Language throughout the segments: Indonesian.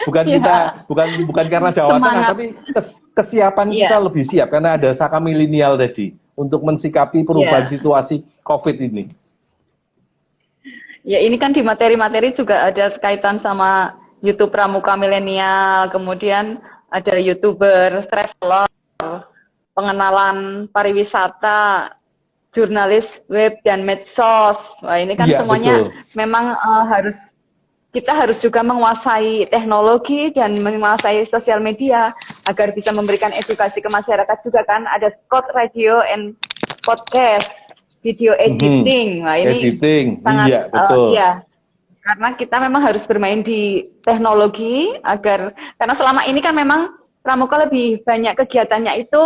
Bukan Ya, kita, bukan karena Jawa Tengah, semangat. tapi kesiapan kita Iya, lebih siap karena ada Saka milenial tadi untuk mensikapi perubahan iya. situasi COVID ini. Ya ini kan di materi-materi juga ada kaitan sama YouTube Pramuka Milenial, kemudian ada YouTuber, traveler, pengenalan pariwisata, jurnalis web dan medsos. Wah, ini kan Iya, semuanya betul. memang kita harus juga menguasai teknologi dan menguasai sosial media agar bisa memberikan edukasi ke masyarakat juga kan. Ada Scott Radio and Podcast, video Mhm. editing. Nah, ini Editing, sangat iya, betul. iya, karena kita memang harus bermain di teknologi agar karena selama ini kan memang pramuka lebih banyak kegiatannya itu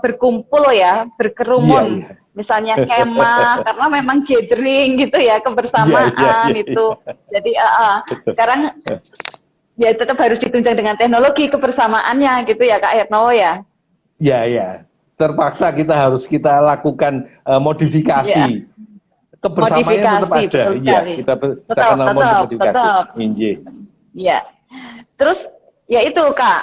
berkumpul ya, Iya, berkerumun. iya. Misalnya kemah karena memang gathering gitu ya, Iya, iya, kebersamaan iya, itu. iya. Jadi Betul. sekarang ya tetap harus ditunjang dengan teknologi kebersamaannya gitu ya Kak Hetno ya. Iya, iya. Terpaksa kita lakukan Iya, modifikasi. Kebersamaannya tetap modifikasi ada. betul Iya, sekali. kita Tetap, kenal tetap, modifikasi. tetap. Inji. Ya. Terus ya itu Kak,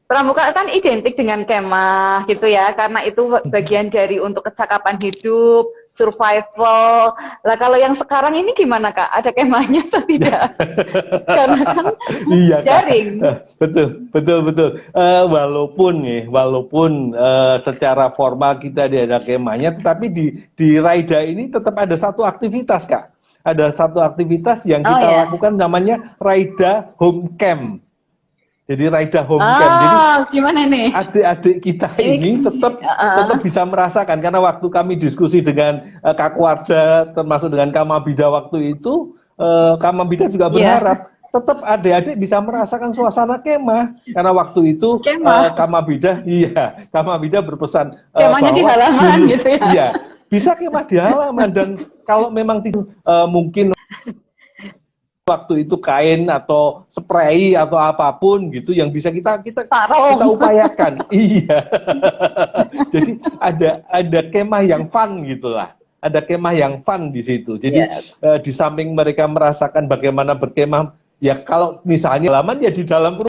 pramuka kan identik dengan kemah gitu ya, karena itu bagian dari untuk kecakapan hidup, survival. Lah kalau yang sekarang ini gimana Kak? Ada kemahnya atau tidak? Karena kan Iya, Kak. daring. Betul, betul, betul. Walaupun secara formal kita ada kemahnya, tetapi di Raida ini tetap ada satu aktivitas, Kak. Ada satu aktivitas yang Oh kita ya. lakukan namanya Raida Home Camp. Jadi Raida Home Camp. Jadi Ah, gimana nih? adik-adik kita ini Ini tetap bisa merasakan karena waktu kami diskusi dengan Kak Warda termasuk dengan Kamabida waktu itu Kamabida juga iya, berharap tetap adik-adik bisa merasakan suasana kemah karena waktu itu kemah. Kamabida berpesan Kemahnya di bahwa halaman dulu gitu ya. iya bisa kemah di halaman dan kalau memang tidak mungkin waktu itu kain atau spray atau apapun gitu yang bisa kita Sarung. upayakan. Iya. Jadi ada kemah yang fun gitulah. Ada kemah yang fun di situ. Jadi Iya, di samping mereka merasakan bagaimana berkemah, ya kalau misalnya halaman ya di dalam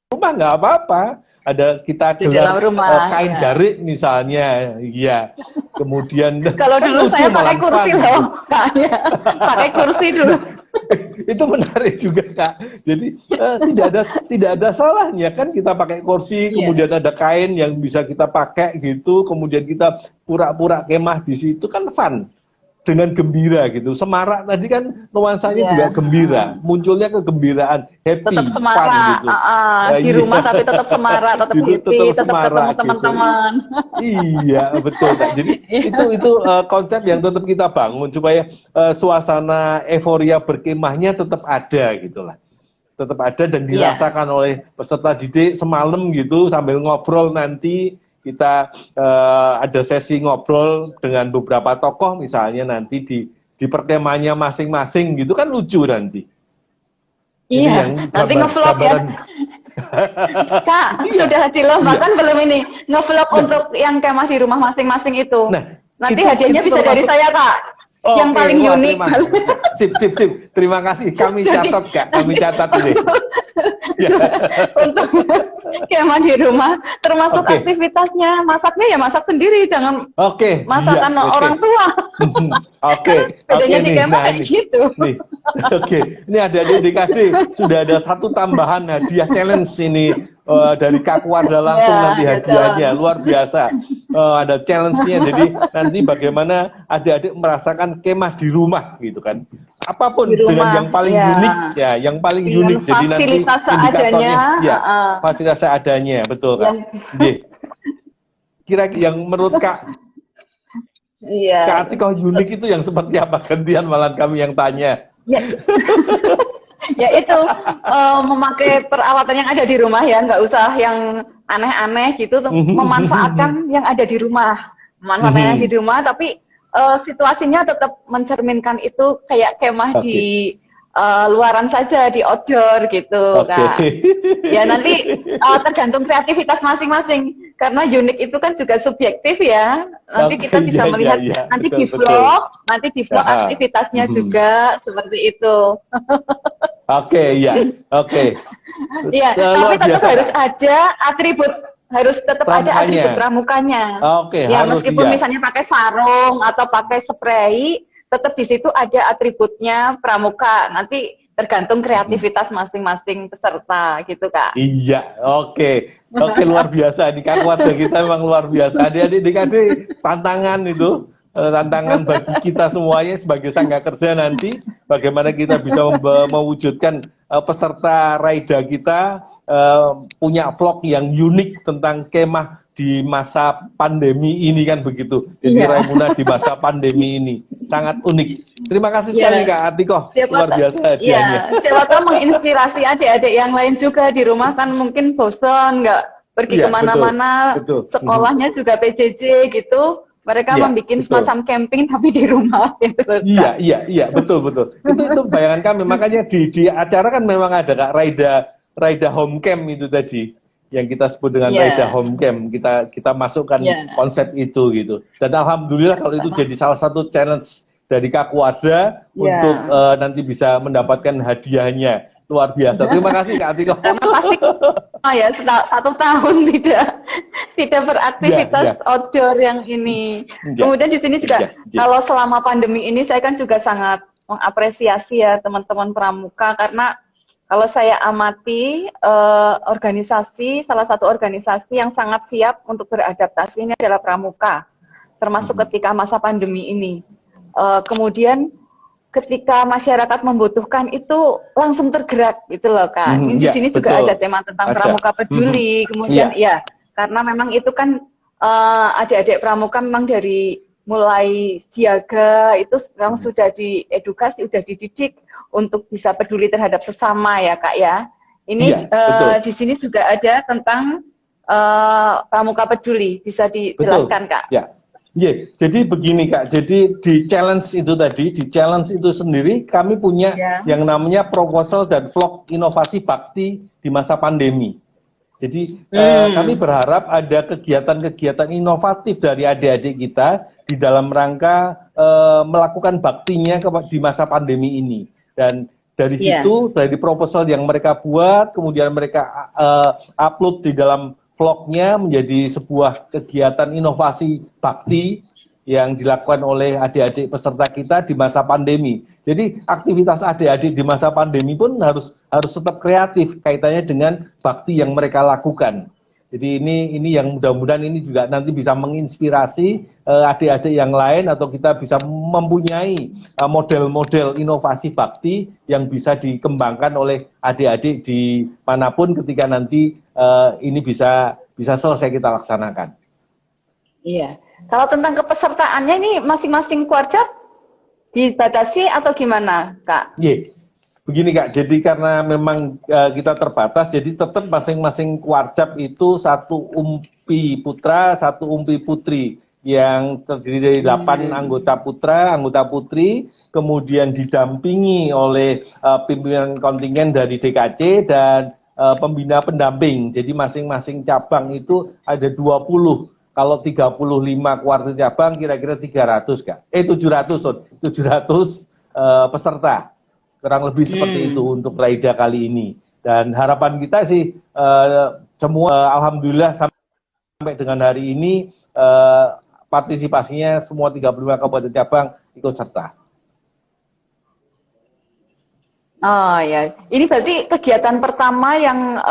rumah nggak apa-apa. Ada kita di dalam gelar rumah. kain Ya. jarik misalnya, iya. Kemudian Kalau kan dulu lucu saya malah pakai kursi fun loh, gitu. Kak. Ya. Pakai kursi dulu. Itu menarik juga Kak. Jadi tidak ada salahnya kan kita pakai kursi, Iya. kemudian ada kain yang bisa kita pakai gitu, kemudian kita pura-pura kemah di situ kan fun dengan gembira gitu. Semarak tadi kan nuansanya juga Iya. gembira, munculnya kegembiraan, Tetap happy, fun semarak. gitu. Di Iya. rumah tapi tetap semarak, tetap Itu happy, tetap tetap ketemu semarak gitu. teman-teman. Iya, betul Kak. Jadi Iya. itu konsep yang tetap kita bangun supaya suasana euforia berkemahnya tetap ada gitu lah. Tetap ada dan Iya. dirasakan oleh peserta didik semalam gitu sambil ngobrol nanti kita ada sesi ngobrol dengan beberapa tokoh misalnya nanti di perkemahannya masing-masing gitu kan lucu nanti. Ini Iya. yang Nanti ngevlog ya. gambaran. Kak, Iya, sudah dilombakan iya. belum ini? Ngevlog Nah, untuk yang kemah di rumah masing-masing itu. nah Nanti itu hadiahnya bisa dari termasuk. saya, Kak. Yang Oke, paling wah unik. terima kasih. Sip, sip, sip. Terima kasih. Kami Jadi catat, Kak. Kami nanti catat ini. Ya. untuk kemah di rumah, termasuk Oke. aktivitasnya masaknya ya masak sendiri, jangan Oke. masakan Iya, oke. orang tua. Oke. Kan Oke bedanya di nih. kemah Nah, kayak ini. gitu. Nih. Oke. Ini adik-adik dikasih sudah ada satu tambahan hadiah challenge ini dari Kak Warda langsung Ya, nanti ada hadiahnya challenge. luar biasa. Ada challenge-nya. Jadi nanti bagaimana adik-adik merasakan kemah di rumah gitu kan. Apapun Di dengan rumah, yang paling ya. unik ya, yang paling Dengan unik. Jadi nanti fasilitas indikatornya seadanya, ya, fasilitas seadanya, betul Kak. yang Nggih. Kira-kira yang menurut Kak iya. Atikoh unik itu yang seperti apa? Gantian malah kami yang tanya. Ya, ya itu memakai peralatan yang ada di rumah ya, nggak usah yang aneh-aneh gitu, memanfaatkan yang ada di rumah, memanfaatkan yang di rumah, tapi situasinya tetap mencerminkan itu kayak kemah Oke. di luaran saja, di outdoor gitu, Oke. Kak. Ya nanti tergantung kreativitas masing-masing. karena unik itu kan juga subjektif ya. Nanti kita bisa melihat nanti betul, di vlog, nanti di vlog Ya, aktivitasnya juga seperti itu. Oke, iya, oke. Iya, tapi tetap harus ada atribut, harus tetap ada atribut pramukanya. Oke, Ya, harus, meskipun iya. misalnya pakai sarung atau pakai spray, tetap di situ ada atributnya pramuka. Nanti tergantung kreativitas masing-masing peserta gitu, Kak. Iya, oke. Oke, luar biasa. Di keluarga kita memang luar biasa. Adik-adik tantangan itu, tantangan bagi kita semuanya sebagai sangga kerja nanti, bagaimana kita bisa mewujudkan peserta Raida kita punya vlog yang unik tentang kemah di masa pandemi ini kan begitu. Jadi Raimuna di masa pandemi ini sangat unik. Terima kasih sekali Kak Atikoh, luar biasa hadiahnya. Siapa tahu menginspirasi adik-adik yang lain juga di rumah kan mungkin bosan nggak pergi kemana-mana, sekolahnya juga PJJ gitu. Mereka membuat semacam camping tapi di rumah. Gitu, iya, betul. Itu bayangan kami. Makanya di acara kan memang ada Kak Raida Home Camp itu tadi, yang kita sebut dengan Raida Home Camp. Kita masukkan konsep itu gitu. Dan alhamdulillah kalau itu jadi salah satu challenge dari Kakuada untuk nanti bisa mendapatkan hadiahnya. Luar biasa. Terima kasih Kak Atikoh. Karena pasti ya 1 tahun tidak beraktivitas outdoor yang ini. Kemudian di sini juga kalau selama pandemi ini saya kan juga sangat mengapresiasi ya teman-teman pramuka, karena kalau saya amati organisasi, salah satu organisasi yang sangat siap untuk beradaptasi ini adalah pramuka, termasuk ketika masa pandemi ini. Kemudian ketika masyarakat membutuhkan itu langsung tergerak gitu loh Kak. Di sini juga ada tema tentang pramuka peduli. Kemudian karena memang itu kan adik-adik pramuka memang dari mulai siaga itu memang sudah diedukasi, sudah dididik untuk bisa peduli terhadap sesama ya Kak ya. Ini di sini juga ada tentang pramuka peduli, bisa dijelaskan Kak? Jadi begini Kak, jadi di challenge itu sendiri kami punya yang namanya proposal dan vlog inovasi bakti di masa pandemi. Jadi kami berharap ada kegiatan-kegiatan inovatif dari adik-adik kita di dalam rangka melakukan baktinya di masa pandemi ini. Dan dari situ, dari proposal yang mereka buat, kemudian mereka upload di dalam vlognya menjadi sebuah kegiatan inovasi bakti yang dilakukan oleh adik-adik peserta kita di masa pandemi. Jadi aktivitas adik-adik di masa pandemi pun harus tetap kreatif kaitannya dengan bakti yang mereka lakukan. Jadi ini yang mudah-mudahan ini juga nanti bisa menginspirasi adik-adik yang lain, atau kita bisa mempunyai model-model inovasi bakti yang bisa dikembangkan oleh adik-adik di manapun ketika nanti ini bisa selesai kita laksanakan. Iya. Kalau tentang kepesertaannya ini masing-masing Kuarcap dibatasi atau gimana, Kak? Begini Kak, jadi karena memang kita terbatas, jadi tetap masing-masing Kuarcap itu 1 umpi putra, 1 umpi putri, yang terdiri dari 8 anggota putra, anggota putri, kemudian didampingi oleh pimpinan kontingen dari DKC dan pembina pendamping. Jadi masing-masing cabang itu ada 20. Kalau 35 kuartir cabang kira-kira 300 Kak. 700 peserta. Kurang lebih seperti itu untuk Raida kali ini. Dan harapan kita sih semua alhamdulillah sampai dengan hari ini partisipasinya semua 35 kabupaten cabang ikut serta. Oh ya, ini berarti kegiatan pertama yang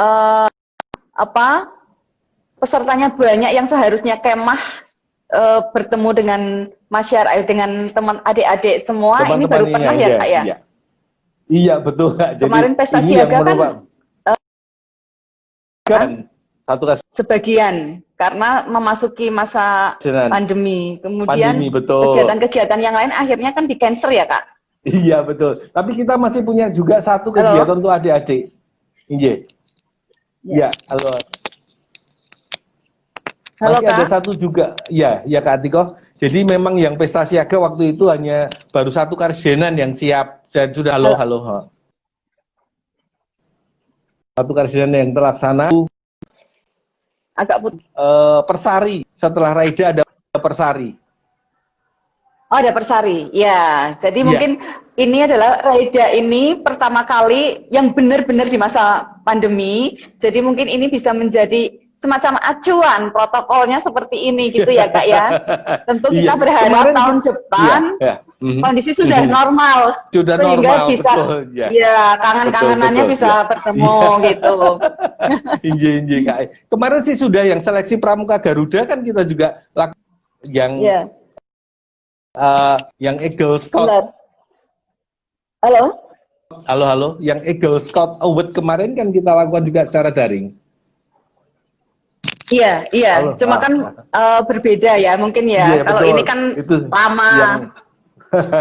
pesertanya banyak, yang seharusnya kemah bertemu dengan masyarakat, dengan teman adik-adik semua. Ini baru pernah ya Kak ya? Iya betul Kak. Jadi kemarin pesta siaga kan sebagian karena memasuki masa pandemi. Kemudian kegiatan-kegiatan yang lain akhirnya kan di cancel ya Kak? Iya betul. Tapi kita masih punya juga 1 kegiatan untuk adik-adik. Iya. Halo. Masih ada 1 juga. Iya Kak Atikoh. Jadi memang yang pesta siaga waktu itu hanya baru 1 karsidenan yang siap. Dan sudah halo. 1 karsidenan yang terlaksana. agak putus. Persari, setelah Raida ada Persari. Oh, ada Persari. Ya, jadi mungkin ini adalah Raida ini pertama kali yang benar-benar di masa pandemi. Jadi mungkin ini bisa menjadi semacam acuan protokolnya seperti ini gitu ya, Kak ya. Tentu kita berharap kemarin, tahun depan kondisi sudah normal, sudah sehingga normal, bisa kangen-kangenannya bisa bertemu gitu. Inji Kak. Kemarin sih sudah yang seleksi Pramuka Garuda kan kita juga yang yang Eagle Scout. Halo, yang Eagle Scout Award kemarin kan kita lakukan juga secara daring. Iya. Halo. Cuma kan berbeda ya, mungkin ya. Kalau ini kan itu lama.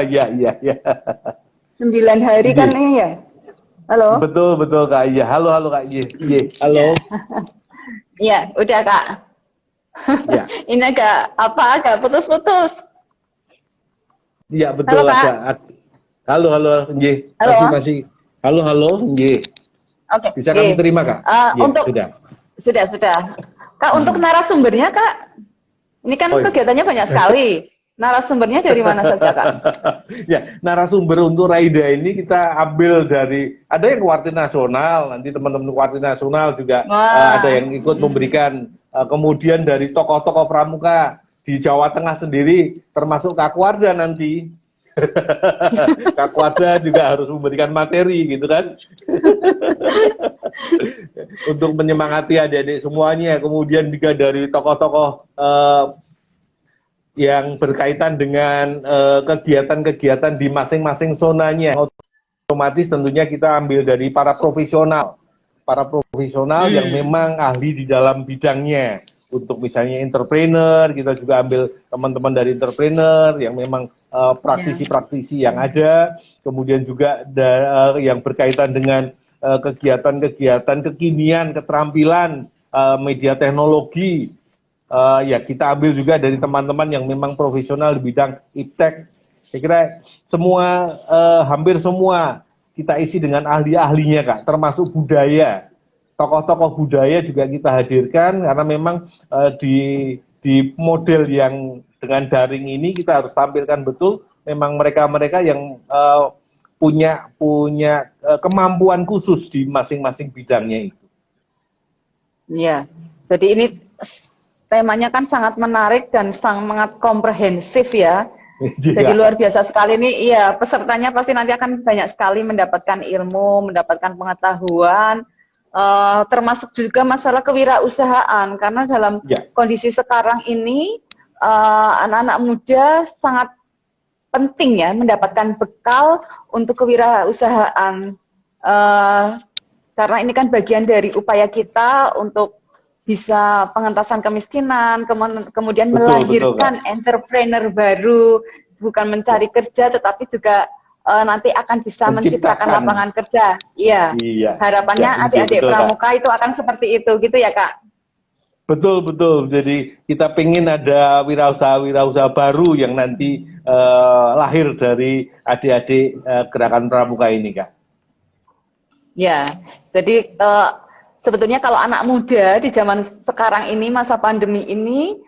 Iya. 9 hari kan ini ya. Halo. Betul Kak. Iya. Halo Kak. Iya. Halo. Iya, udah Kak. Ya. Ini agak putus-putus. Iya betul. Halo, nggih. Masih. Halo, nggih. Oke. Bisa kami terima, Kak? Untuk sudah. Kak, untuk narasumbernya, Kak, ini kan kegiatannya banyak sekali. Narasumbernya dari mana saja, Kak? Ya, narasumber untuk Raida ini kita ambil dari, ada yang Warti Nasional, nanti teman-teman Warti Nasional juga ada yang ikut memberikan, kemudian dari tokoh-tokoh pramuka di Jawa Tengah sendiri, termasuk Kak Warda nanti. Kak Warda juga harus memberikan materi gitu kan. Untuk menyemangati adik-adik semuanya. Kemudian juga dari tokoh-tokoh yang berkaitan dengan kegiatan-kegiatan di masing-masing zonanya. Otomatis tentunya kita ambil dari para profesional yang memang ahli di dalam bidangnya. Untuk misalnya entrepreneur, kita juga ambil teman-teman dari entrepreneur yang memang praktisi-praktisi yang ada, kemudian juga yang berkaitan dengan kegiatan-kegiatan kekinian, keterampilan, media teknologi, ya kita ambil juga dari teman-teman yang memang profesional di bidang iptek. Saya kira semua, hampir semua kita isi dengan ahli-ahlinya Kak, termasuk budaya. Tokoh-tokoh budaya juga kita hadirkan karena memang di model yang dengan daring ini kita harus tampilkan betul memang mereka-mereka yang punya kemampuan khusus di masing-masing bidangnya itu. Iya, jadi ini temanya kan sangat menarik dan sangat komprehensif ya. Jadi luar biasa sekali nih, iya pesertanya pasti nanti akan banyak sekali mendapatkan ilmu, mendapatkan pengetahuan. Termasuk juga masalah kewirausahaan karena dalam kondisi sekarang ini anak-anak muda sangat penting ya mendapatkan bekal untuk kewirausahaan karena ini kan bagian dari upaya kita untuk bisa pengentasan kemiskinan, kemudian melahirkan entrepreneur baru, bukan mencari kerja tetapi juga nanti akan bisa menciptakan lapangan kerja. Iya. Harapannya adik-adik pramuka itu akan seperti itu, gitu ya Kak? Betul. Jadi kita pengen ada wirausaha baru yang nanti lahir dari adik-adik gerakan pramuka ini, Kak. Ya, jadi sebetulnya kalau anak muda di zaman sekarang ini, masa pandemi ini,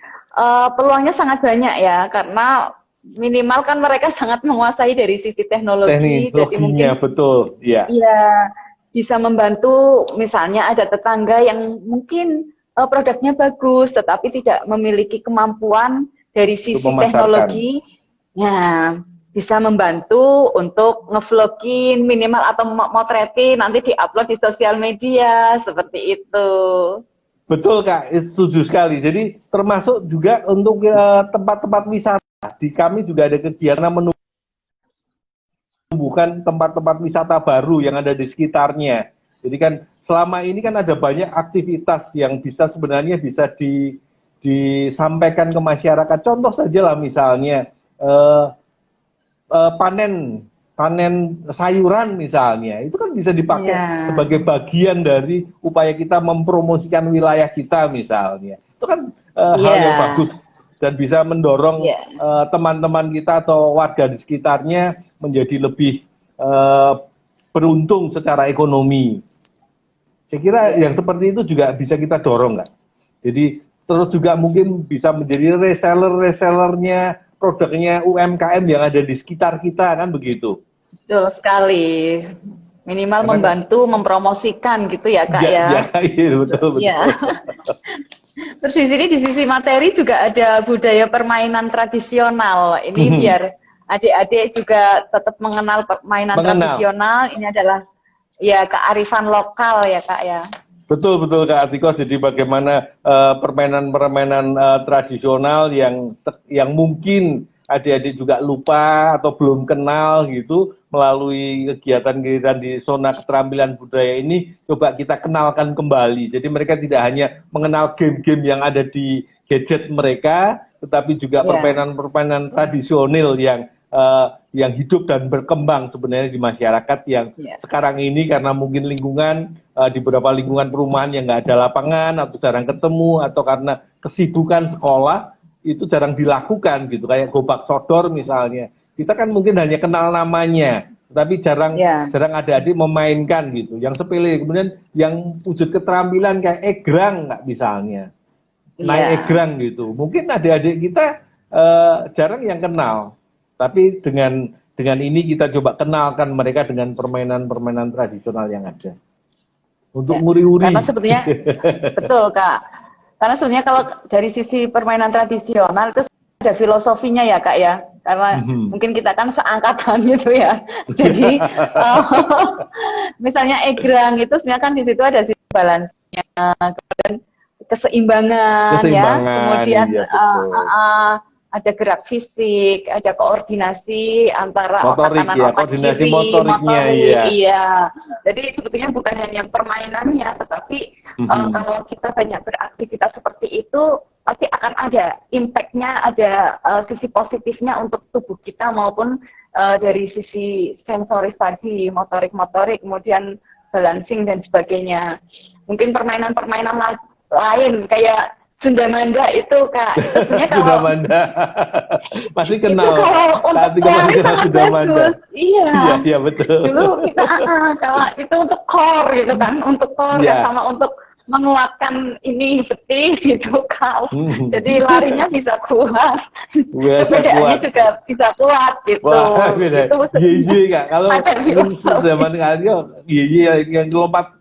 peluangnya sangat banyak ya, karena minimal kan mereka sangat menguasai dari sisi teknologi, jadi mungkin betul, ya. Iya, bisa membantu. Misalnya ada tetangga yang mungkin produknya bagus, tetapi tidak memiliki kemampuan dari sisi teknologi, ya bisa membantu untuk ngevlogin minimal atau motretin nanti diupload di sosial media seperti itu. Betul Kak, setuju sekali. Jadi termasuk juga untuk tempat-tempat wisata. Di kami juga ada kegiatan menumbuhkan tempat-tempat wisata baru yang ada di sekitarnya. Jadi kan selama ini kan ada banyak aktivitas yang sebenarnya bisa disampaikan ke masyarakat. Contoh saja lah misalnya panen sayuran misalnya, itu kan bisa dipakai sebagai bagian dari upaya kita mempromosikan wilayah kita misalnya. Itu kan hal yang bagus dan bisa mendorong teman-teman kita atau warga di sekitarnya menjadi lebih beruntung secara ekonomi. Saya kira yang seperti itu juga bisa kita dorong, Kak. Jadi terus juga mungkin bisa menjadi resellernya produknya UMKM yang ada di sekitar kita, kan begitu. Betul sekali. Minimal Karena membantu mempromosikan gitu ya Kak ya, ya. ya, iya, betul. Ya. Terus di sisi materi juga ada budaya permainan tradisional. Ini biar adik-adik juga tetap mengenal permainan tradisional. Ini adalah ya kearifan lokal ya Kak ya. Betul Kak Atiko. Jadi bagaimana permainan-permainan tradisional yang mungkin adik-adik juga lupa atau belum kenal gitu, melalui kegiatan-kegiatan di zona keterampilan budaya ini coba kita kenalkan kembali. Jadi mereka tidak hanya mengenal game-game yang ada di gadget mereka, tetapi juga permainan-permainan tradisional yang hidup dan berkembang sebenarnya di masyarakat yang sekarang ini karena mungkin lingkungan di beberapa lingkungan perumahan yang nggak ada lapangan atau jarang ketemu atau karena kesibukan sekolah itu jarang dilakukan gitu, kayak gobak sodor misalnya. Kita kan mungkin hanya kenal namanya, tapi jarang adik-adik memainkan gitu. Yang sepele, kemudian yang wujud keterampilan kayak egrang nggak misalnya, naik egrang gitu. Mungkin adik-adik kita jarang yang kenal, tapi dengan ini kita coba kenalkan mereka dengan permainan-permainan tradisional yang ada. Untuk nguri-nguri. Karena sebetulnya, betul Kak. Karena sebenarnya kalau dari sisi permainan tradisional itu ada filosofinya ya Kak ya. Karena mungkin kita kan seangkatan gitu ya. Jadi misalnya egrang itu sebenarnya kan di situ ada sisi balance-nya, kemudian keseimbangan ya, kemudian ada gerak fisik, ada koordinasi antara otak kanan, otak kiri, motorik, iya. Jadi sebetulnya bukan hanya permainannya, tetapi kalau kita banyak beraktivitas seperti itu, pasti akan ada impact-nya, ada sisi positifnya untuk tubuh kita maupun dari sisi sensoris tadi, motorik, kemudian balancing dan sebagainya. Mungkin permainan-permainan lain kayak Sunda Manda itu Kak, itu sebenarnya kalau Sunda Manda masih kenal. Saat itu masih kenal Sunda Manda. Iya betul. Dulu kita kalau itu untuk core gitu kan, untuk core sama untuk menguatkan ini betis gitu Kak. Jadi larinya bisa kuat, sepedaannya juga bisa kuat gitu. Wah, beda. Yeay Kak, kalau zaman kalian yang lompat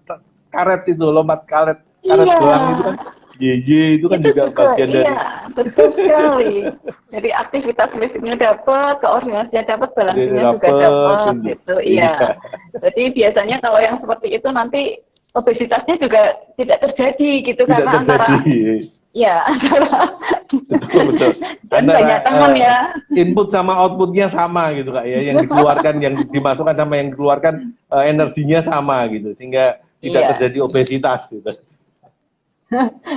karet itu, karet gelang itu kan. Itu kan juga bagian dari. Iya, betul sekali. Jadi aktivitas fisiknya dapat, koordinasinya dapat, balansinya juga dapat, gitu. Iya. Jadi biasanya kalau yang seperti itu nanti obesitasnya juga tidak terjadi, gitu karena antara. Ya, betul. Dan banyak teman ya. Input sama outputnya sama gitu Kak ya, yang dikeluarkan, yang dimasukkan sama yang dikeluarkan energinya sama gitu, sehingga tidak terjadi obesitas gitu.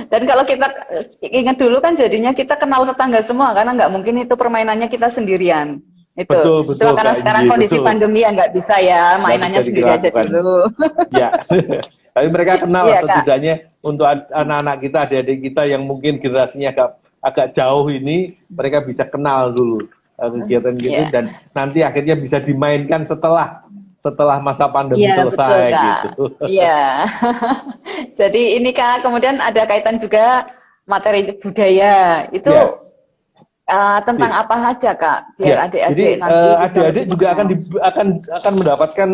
Dan kalau kita ingat dulu kan jadinya kita kenal tetangga semua karena nggak mungkin itu permainannya kita sendirian. Itu. Betul, karena sekarang kondisi pandemi ya nggak bisa ya mainannya sendiri aja dulu. Ya. Tapi mereka kenal setidaknya untuk anak-anak kita, adik-adik kita yang mungkin generasinya agak jauh ini, mereka bisa kenal dulu kegiatan gitu dan nanti akhirnya bisa dimainkan setelah masa pandemi selesai gitu. Iya. Jadi ini Kak, kemudian ada kaitan juga materi budaya. Itu tentang apa saja Kak? Biar adik-adik nanti adik-adik juga akan mendapatkan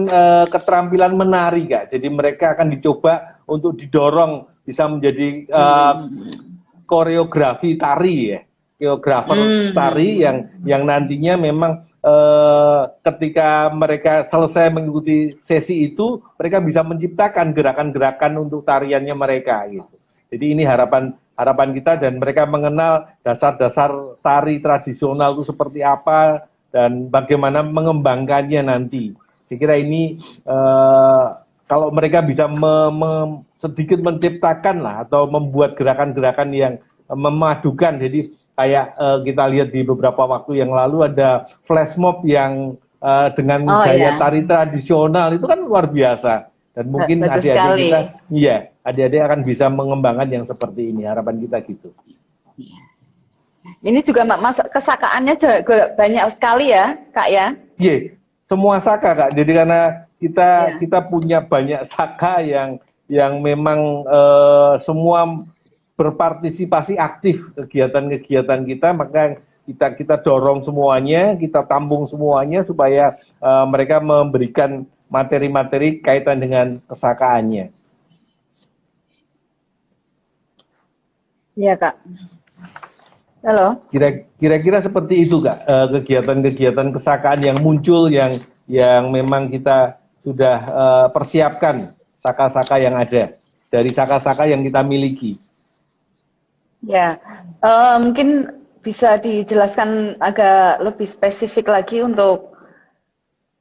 keterampilan menari Kak. Jadi mereka akan dicoba untuk didorong bisa menjadi koreografi tari ya. Koreografer tari yang nantinya memang ketika mereka selesai mengikuti sesi itu, mereka bisa menciptakan gerakan-gerakan untuk tariannya mereka gitu. Jadi ini harapan kita, dan mereka mengenal dasar-dasar tari tradisional itu seperti apa dan bagaimana mengembangkannya nanti. Saya kira ini kalau mereka bisa sedikit menciptakan lah atau membuat gerakan-gerakan yang memadukan, jadi kayak kita lihat di beberapa waktu yang lalu ada flash mob yang dengan gaya tari tradisional itu kan luar biasa, dan mungkin adik-adik kita, adik-adik akan bisa mengembangkan yang seperti ini, harapan kita gitu. Ini juga kesakaannya juga banyak sekali ya Kak ya? Iya, semua saka Kak. Jadi karena kita punya banyak saka yang memang semua berpartisipasi aktif kegiatan-kegiatan kita, maka kita dorong semuanya, kita tampung semuanya supaya mereka memberikan materi-materi kaitan dengan kesakaannya. Iya, Kak. Halo. Kira-kira seperti itu, Kak, kegiatan-kegiatan kesakaan yang muncul yang memang kita sudah persiapkan saka-saka yang ada dari saka-saka yang kita miliki. Ya, mungkin bisa dijelaskan agak lebih spesifik lagi untuk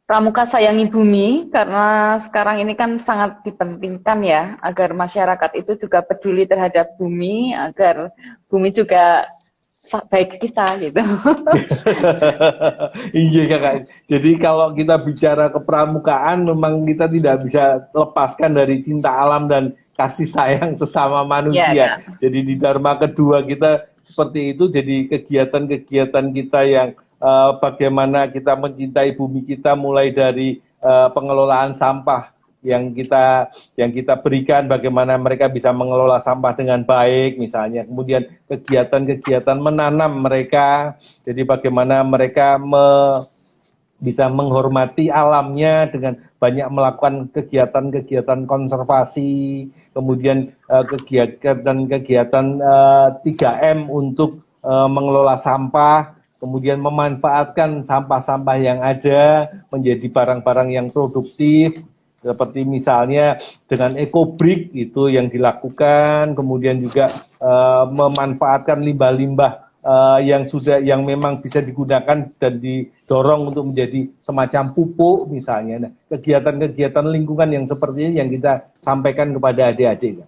Pramuka Sayangi Bumi, karena sekarang ini kan sangat dipentingkan ya, agar masyarakat itu juga peduli terhadap bumi, agar bumi juga baik kita gitu. Iya Kakak. Jadi kalau kita bicara kepramukaan, memang kita tidak bisa lepaskan dari cinta alam dan kasih sayang sesama manusia. Ya, jadi di Dharma kedua kita seperti itu, jadi kegiatan-kegiatan kita yang bagaimana kita mencintai bumi kita, mulai dari pengelolaan sampah yang kita berikan, bagaimana mereka bisa mengelola sampah dengan baik misalnya, kemudian kegiatan-kegiatan menanam mereka, jadi bagaimana mereka bisa menghormati alamnya dengan banyak melakukan kegiatan-kegiatan konservasi, kemudian kegiatan-kegiatan 3M untuk mengelola sampah, kemudian memanfaatkan sampah-sampah yang ada menjadi barang-barang yang produktif, seperti misalnya dengan EcoBrick itu yang dilakukan, kemudian juga memanfaatkan limbah-limbah yang memang bisa digunakan dan didorong untuk menjadi semacam pupuk misalnya. Nah, kegiatan-kegiatan lingkungan yang seperti ini yang kita sampaikan kepada adik-adik.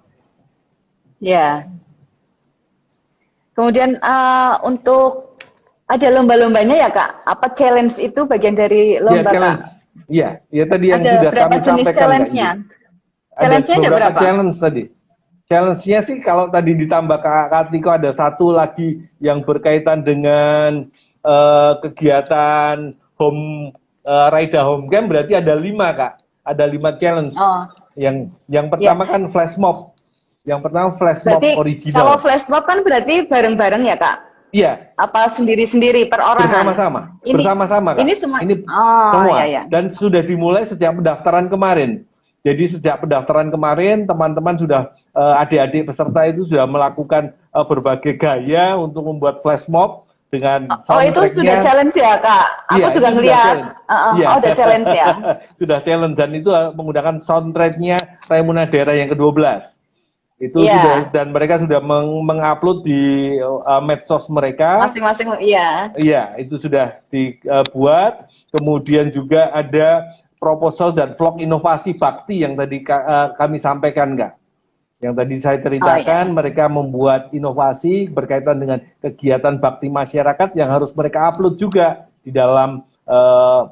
Ya. Kemudian untuk ada lomba-lombanya ya Kak? Apa challenge itu bagian dari lomba Kak? Iya, tadi yang ada sudah kami sampaikan. Challenge-nya? Challenge-nya ada berapa? Challenge tadi. Challenge-nya sih kalau tadi ditambah Kak Tiko ada satu lagi yang berkaitan dengan kegiatan Raida Home Camp, berarti ada 5 Kak. Ada 5 challenge. Oh. Yang pertama kan flash mob. Yang pertama flash mob original. Kalau flash mob kan berarti bareng-bareng ya Kak? Iya. Apa sendiri-sendiri perorangan? Bersama-sama. Kak. Ini semua. Semua. Iya. Dan sudah dimulai sejak pendaftaran kemarin. Jadi sejak pendaftaran kemarin, teman-teman sudah adik-adik peserta itu sudah melakukan berbagai gaya untuk membuat flash mob dengan itu sudah challenge ya Kak? Aku juga ngeliat. Udah challenge ya? Sudah challenge, dan itu menggunakan soundtracknya Raimuna Daerah yang ke-12. Itu sudah, dan mereka sudah mengupload di medsos mereka masing-masing. Iya, itu sudah dibuat. Kemudian juga ada proposal dan vlog inovasi bakti yang tadi kami sampaikan Kak, yang tadi saya ceritakan. Mereka membuat inovasi berkaitan dengan kegiatan bakti masyarakat yang harus mereka upload juga di dalam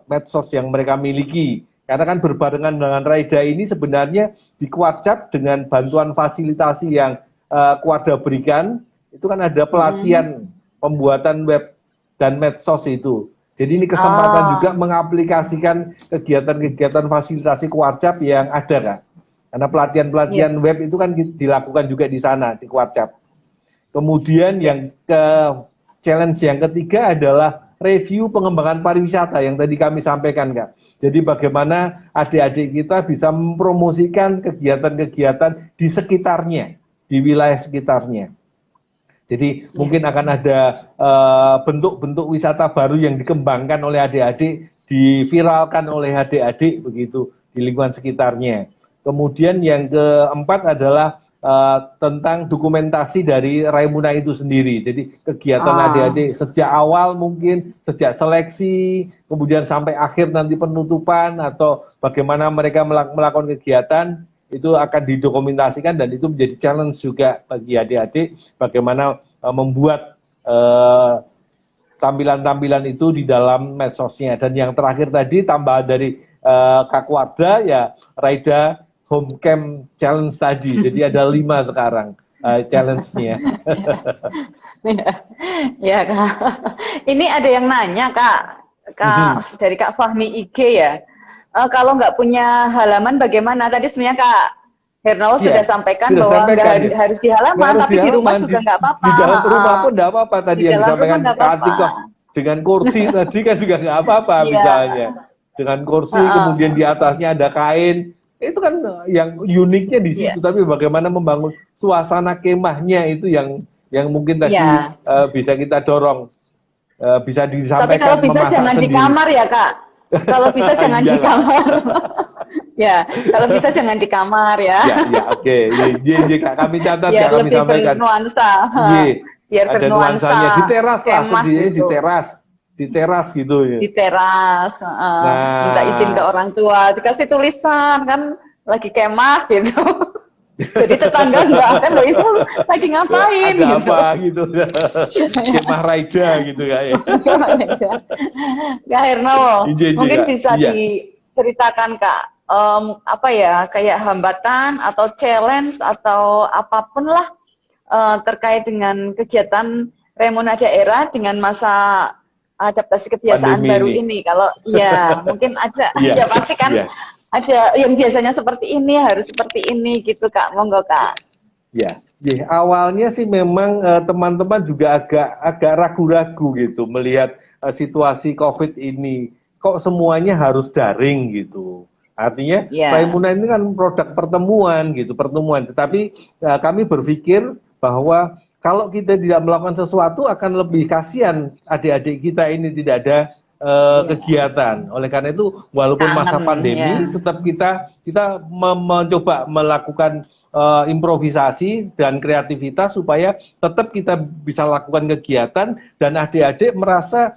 medsos yang mereka miliki. Karena kan berbarengan dengan Raida ini sebenarnya di Kuarcap dengan bantuan fasilitasi yang Kuarda berikan, itu kan ada pelatihan pembuatan web dan medsos itu. Jadi ini kesempatan juga mengaplikasikan kegiatan-kegiatan fasilitasi Kuarcap yang ada Kak. Karena pelatihan-pelatihan web itu kan dilakukan juga di sana, di Kuarcap. Kemudian yang challenge yang ketiga adalah review pengembangan pariwisata yang tadi kami sampaikan Kak. Jadi bagaimana adik-adik kita bisa mempromosikan kegiatan-kegiatan di sekitarnya, di wilayah sekitarnya. Jadi mungkin akan ada bentuk-bentuk wisata baru yang dikembangkan oleh adik-adik, diviralkan oleh adik-adik begitu di lingkungan sekitarnya. Kemudian yang keempat adalah tentang dokumentasi dari Raimuna itu sendiri. Jadi kegiatan adik-adik sejak awal mungkin, sejak seleksi, kemudian sampai akhir nanti penutupan, atau bagaimana mereka melakukan kegiatan, itu akan didokumentasikan, dan itu menjadi challenge juga bagi adik-adik bagaimana membuat tampilan-tampilan itu di dalam medsosnya. Dan yang terakhir tadi tambahan dari Kak Kuarda ya Raida Home Camp Challenge tadi. Jadi ada 5 sekarang challenge-nya. Ya Kak. Ini ada yang nanya Kak dari Kak Fahmi IG ya. Kalau nggak punya halaman bagaimana? Tadi sebenarnya Kak Hernawo Iya, sudah sampaikan sudah bahwa nggak sampaikan ya. harus di Nggak halaman, harus tapi di di rumah halaman, juga nggak apa-apa. di dalam rumah Heeh. pun nggak apa-apa tadi Di yang dalam rumah disampaikan nggak Kak apa-apa. Atikoh. Dengan kursi tadi kan juga nggak apa-apa Iya. misalnya. Dengan kursi kemudian Heeh. di atasnya ada kain, itu kan yang uniknya di Iya. situ. Tapi bagaimana membangun suasana kemahnya itu yang mungkin tadi Iya. bisa kita dorong, bisa Tapi kalau disampaikan bisa memasak jangan di sendiri. kamar ya, Kak. Kalau bisa jangan Iya di Kak. kamar. Ya, kalau bisa jangan di kamar ya. Ya, oke. Iya, Kak. Kami catat ya, Biar kami lebih sampaikan. bernuansa. Iya, Biar ada bernuansa nuansanya. Di teras lah, kemah sendiri di gitu. teras. Di teras gitu ya. Di teras, minta izin ke Nah, orang tua, dikasih tulisan kan lagi kemah gitu. Jadi tetangga nggak akan loh itu lagi ngapain ada gitu. apa gitu. Kemah Raida gitu kayak. Kak Hernawo, Iya, mungkin Kak. bisa Iya. diceritakan Kak, apa ya, kayak hambatan atau challenge atau apapun lah terkait dengan kegiatan Raimuna Daerah dengan masa adaptasi kebiasaan Pandemi baru ini. ini. Kalau ya mungkin ada, Iya. ya pasti kan Iya. ada yang biasanya seperti ini harus seperti ini gitu Kak. Monggo Kak. Ya, awalnya sih memang teman-teman juga agak ragu-ragu gitu melihat situasi COVID ini. Kok semuanya harus daring gitu. Artinya Ya. Raimuna ini kan produk pertemuan gitu, pertemuan. Tetapi kami berpikir bahwa kalau kita tidak melakukan sesuatu akan lebih kasihan adik-adik kita ini tidak ada kegiatan. Oleh karena itu, walaupun masa Kangen, pandemi, ya. tetap kita mencoba melakukan improvisasi dan kreativitas supaya tetap kita bisa lakukan kegiatan dan adik-adik merasa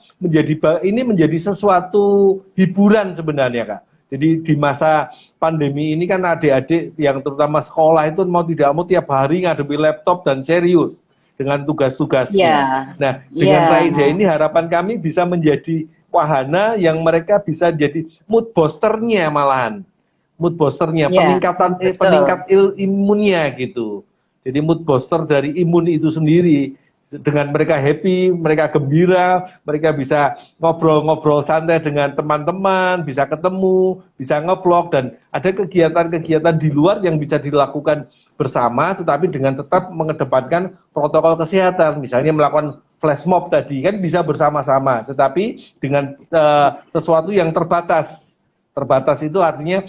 ini menjadi sesuatu hiburan sebenarnya, Kak. Jadi di masa pandemi ini kan adik-adik yang terutama sekolah itu mau tidak mau tiap hari ngadepi laptop dan serius dengan tugas-tugasnya. Ya. Nah, dengan Ya. Raida ini harapan kami bisa menjadi wahana yang mereka bisa jadi mood boosternya malahan. Mood boosternya, Ya, betul. peningkat imunnya gitu. Jadi mood booster dari imun itu sendiri. Dengan mereka happy, mereka gembira, mereka bisa ngobrol-ngobrol santai dengan teman-teman, bisa ketemu, bisa ngevlog, dan ada kegiatan-kegiatan di luar yang bisa dilakukan bersama, tetapi dengan tetap mengedepankan protokol kesehatan. Misalnya melakukan flash mob tadi, kan bisa bersama-sama, tetapi dengan sesuatu yang terbatas. Terbatas itu artinya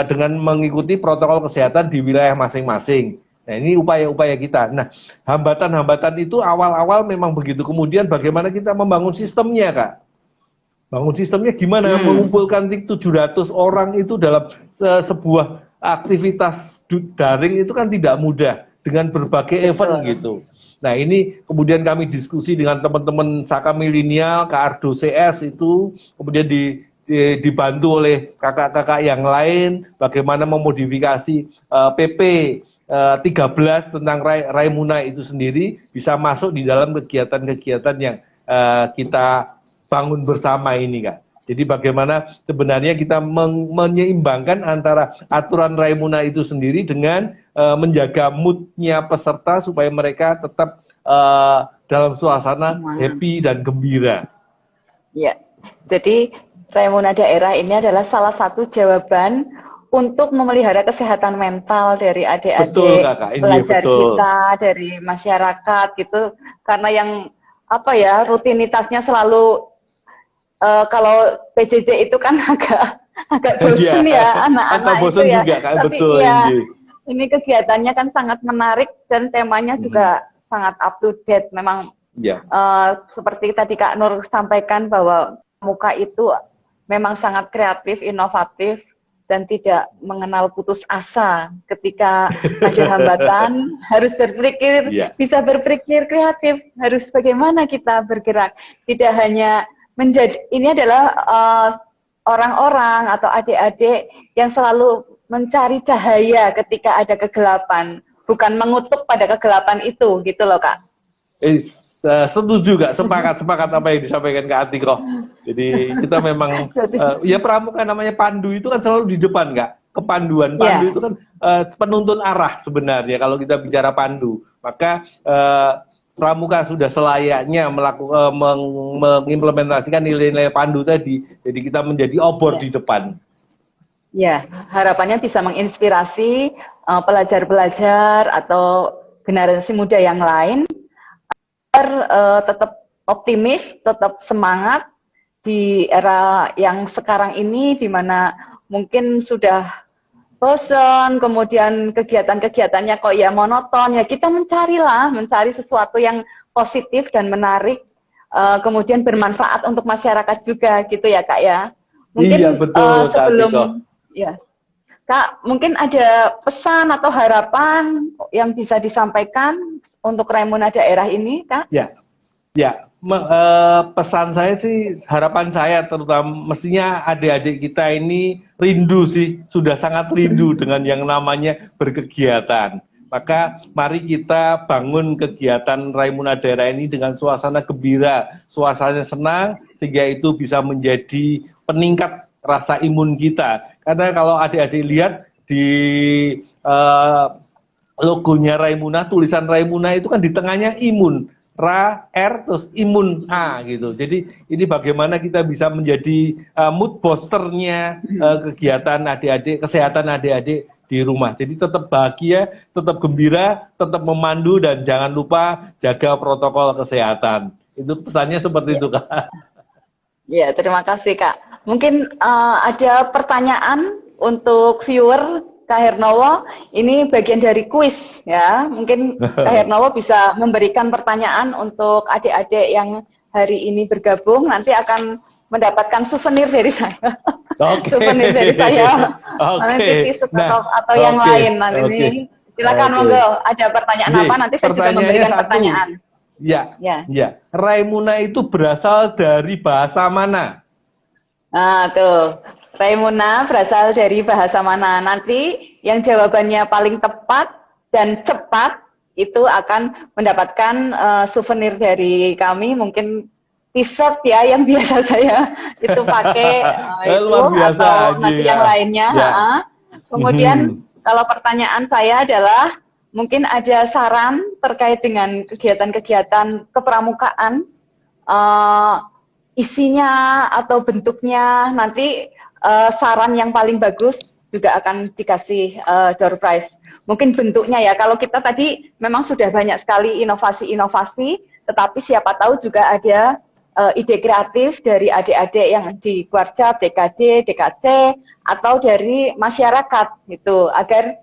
dengan mengikuti protokol kesehatan di wilayah masing-masing. Nah, ini upaya-upaya kita. Nah, hambatan-hambatan itu awal-awal memang begitu. Kemudian bagaimana kita membangun sistemnya, Kak? Bangun sistemnya gimana? Mengumpulkan 700 orang itu dalam sebuah aktivitas daring itu kan tidak mudah. Dengan berbagai event gitu. Nah, ini kemudian kami diskusi dengan teman-teman Saka Milenial, Ardo CS itu, kemudian dibantu oleh kakak-kakak yang lain, bagaimana memodifikasi PP 13 tentang Raimuna itu sendiri bisa masuk di dalam kegiatan-kegiatan yang kita bangun bersama ini, Kak. Jadi bagaimana sebenarnya kita menyeimbangkan antara aturan Raimuna itu sendiri dengan menjaga moodnya peserta supaya mereka tetap dalam suasana happy dan gembira. Ya, jadi Raimuna Daerah ini adalah salah satu jawaban untuk memelihara kesehatan mental dari adik-adik pelajar kita, dari masyarakat gitu. Karena yang apa ya, rutinitasnya selalu kalau PJJ itu kan agak bosan ya anak-anak itu ya. Juga, Kak, tapi betul, ya ini kegiatannya kan sangat menarik dan temanya juga sangat up to date. Memang seperti tadi Kak Nur sampaikan bahwa Muka itu memang sangat kreatif, inovatif, dan tidak mengenal putus asa. Ketika ada hambatan, harus berpikir, bisa berpikir kreatif, harus bagaimana kita bergerak. Tidak hanya menjadi, ini adalah orang-orang atau adik-adik yang selalu mencari cahaya ketika ada kegelapan, bukan mengutuk pada kegelapan itu, gitu loh Kak. Setuju Kak, sepakat apa yang disampaikan Kak Atikoh. Jadi kita memang ya pramuka namanya pandu itu kan selalu di depan Kak. Kepanduan pandu itu kan penuntun arah sebenarnya kalau kita bicara pandu. Maka pramuka sudah selayaknya mengimplementasikan nilai-nilai pandu tadi. Jadi kita menjadi obor di depan. Ya, harapannya bisa menginspirasi pelajar-pelajar atau generasi muda yang lain agar tetap optimis, tetap semangat di era yang sekarang ini di mana mungkin sudah bosan, kemudian kegiatan-kegiatannya kok ya monoton, ya kita mencari sesuatu yang positif dan menarik, kemudian bermanfaat untuk masyarakat juga gitu ya Kak ya. Mungkin Iya betul, sebelum Kak Tiko. ya Kak, mungkin ada pesan atau harapan yang bisa disampaikan untuk Raimuna daerah ini Kak? Ya, ya. Pesan saya sih, harapan saya terutama mestinya adik-adik kita ini rindu sih, sudah sangat rindu dengan yang namanya berkegiatan. Maka mari kita bangun kegiatan Raimuna daerah ini dengan suasana gembira, suasana senang, sehingga itu bisa menjadi peningkat rasa imun kita. Karena kalau adik-adik lihat di logonya Raimuna, tulisan Raimuna itu kan di tengahnya imun. Ra, R, terus imun A gitu. Jadi ini bagaimana kita bisa menjadi mood boosternya kegiatan adik-adik, kesehatan adik-adik di rumah. Jadi tetap bahagia, tetap gembira, tetap memandu, dan jangan lupa jaga protokol kesehatan. Itu pesannya seperti itu, Kak. Ya, terima kasih Kak. Mungkin ada pertanyaan untuk viewer Kak Hernowo, ini bagian dari kuis ya. Mungkin Kak Hernowo bisa memberikan pertanyaan untuk adik-adik yang hari ini bergabung, nanti akan mendapatkan souvenir dari saya. Okay. Souvenir dari saya. Okay. Atau yang lain. Nanti ini silakan monggo, ada pertanyaan apa, nanti saya juga memberikan pertanyaan. Ya. Raimuna itu berasal dari bahasa mana? Nah, tuh. Raimuna berasal dari bahasa mana? Nanti yang jawabannya paling tepat dan cepat itu akan mendapatkan souvenir dari kami, mungkin t-shirt ya yang biasa saya itu pakai itu atau nanti yang lainnya. Ya. Kemudian kalau pertanyaan saya adalah mungkin ada saran terkait dengan kegiatan-kegiatan kepramukaan, isinya atau bentuknya, nanti saran yang paling bagus juga akan dikasih door prize. Mungkin bentuknya ya, kalau kita tadi memang sudah banyak sekali inovasi-inovasi, tetapi siapa tahu juga ada ide kreatif dari adik-adik yang di Kuarcap, DKD, DKC, atau dari masyarakat gitu, agar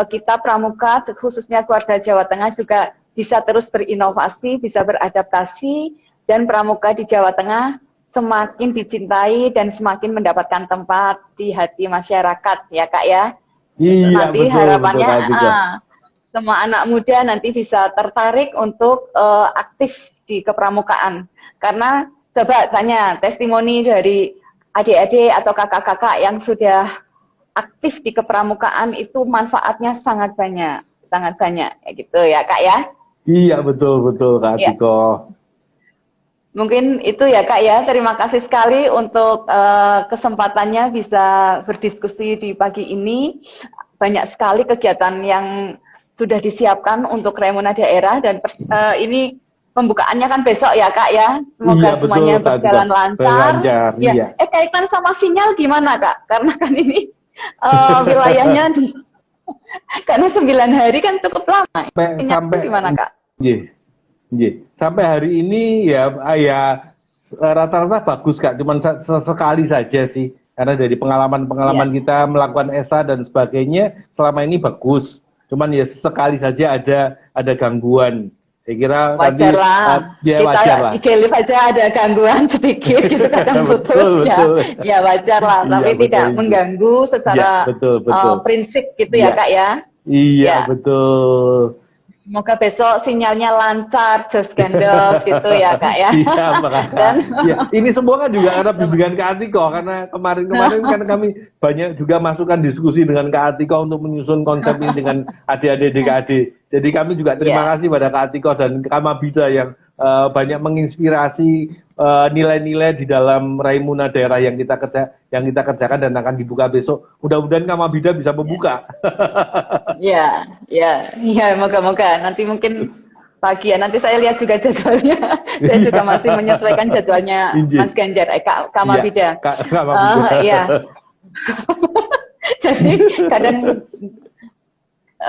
kita pramuka, khususnya keluarga Jawa Tengah juga bisa terus berinovasi, bisa beradaptasi, dan pramuka di Jawa Tengah semakin dicintai dan semakin mendapatkan tempat di hati masyarakat ya Kak ya. Iya, nanti betul, harapannya betul, semua anak muda nanti bisa tertarik untuk aktif di kepramukaan. Karena coba tanya testimoni dari adik-adik atau kakak-kakak yang sudah aktif di kepramukaan, itu manfaatnya sangat banyak ya gitu ya Kak ya. Iya betul Kak Tiko. Mungkin itu ya Kak ya, terima kasih sekali untuk kesempatannya bisa berdiskusi di pagi ini. Banyak sekali kegiatan yang sudah disiapkan untuk Raimuna daerah, dan ini pembukaannya kan besok ya Kak ya. Semoga semuanya berjalan lancar. Ya. Kaitan sama sinyal gimana Kak? Karena kan ini wilayahnya karena 9 hari kan cukup lama. Sampai gimana Kak? Sampai hari ini ya rata-rata bagus Kak, cuman sekali saja sih, karena dari pengalaman kita melakukan ESA dan sebagainya selama ini bagus, cuman ya sekali saja ada gangguan. Saya kira wajar lah, kita IG Live aja ada gangguan sedikit gitu, kadang putus ya wajar lah, tapi tidak mengganggu secara prinsip gitu ya Kak ya. Iya betul. Semoga besok sinyalnya lancar, just gandos gitu ya Kak ya. Iya, dan ini semua kan juga karena bimbingan Kak Atiko, karena kemarin kan kami banyak juga masukan diskusi dengan Kak Atiko untuk menyusun konsep ini dengan adik-adik DKD. Jadi kami juga terima kasih pada Kak Atiko dan Kamabida yang banyak menginspirasi nilai-nilai di dalam Raimuna daerah yang kita kerjakan dan akan dibuka besok. Mudah-mudahan Kamabida bisa membuka. Ya, moga-moga nanti mungkin pagi ya. Nanti saya lihat juga jadwalnya. Saya juga masih menyesuaikan jadwalnya Mas Ganjar, Kamabida. Iya. Jadi kadang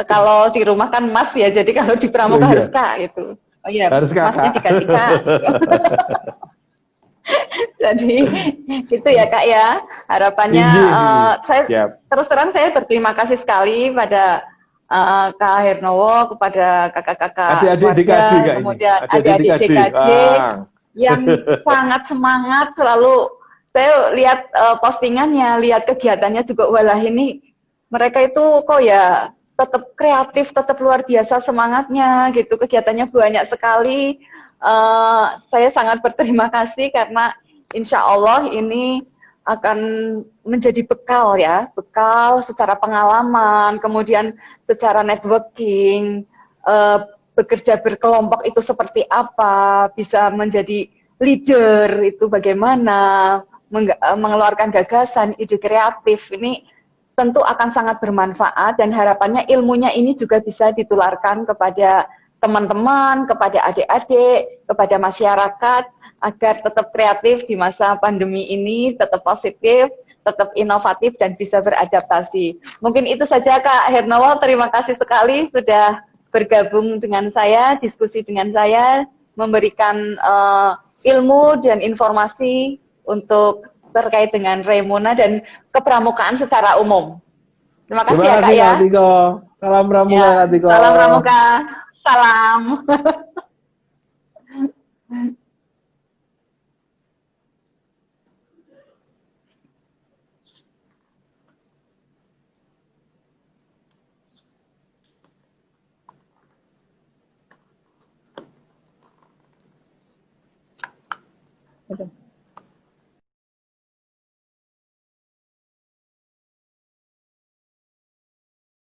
Kalau di rumah kan Mas ya, jadi kalau di Oh pramuka harus iya, Kak itu. Oh iya, harus Masnya kakak. diganti Kak. Jadi itu ya Kak ya, harapannya Tinggi ini. saya Siap. terus terang saya berterima kasih sekali pada Kak Hernowo, kepada kakak-kakak Adik-adik keluarga, DKD Kak ini. kemudian Adik-adik adik-adik DKD. DKJ Ah. yang sangat semangat selalu. Saya lihat postingannya, lihat kegiatannya juga, walah ini mereka itu kok ya tetap kreatif, tetap luar biasa semangatnya gitu, kegiatannya banyak sekali. Saya sangat berterima kasih karena insya Allah ini akan menjadi bekal ya, bekal secara pengalaman, kemudian secara networking, eh, bekerja berkelompok itu seperti apa, bisa menjadi leader itu bagaimana, mengeluarkan gagasan, ide kreatif, ini tentu akan sangat bermanfaat dan harapannya ilmunya ini juga bisa ditularkan kepada teman-teman, kepada adik-adik, kepada masyarakat, agar tetap kreatif di masa pandemi ini, tetap positif, tetap inovatif dan bisa beradaptasi. Mungkin itu saja Kak Hernowo, terima kasih sekali sudah bergabung dengan saya, diskusi dengan saya, memberikan ilmu dan informasi untuk terkait dengan Remuna dan kepramukaan secara umum. Terima kasih Terima ya kasih Kak ya. Kak Tiko. Salam Pramuka Ya, Kak Tiko. salam Pramuka. Salam.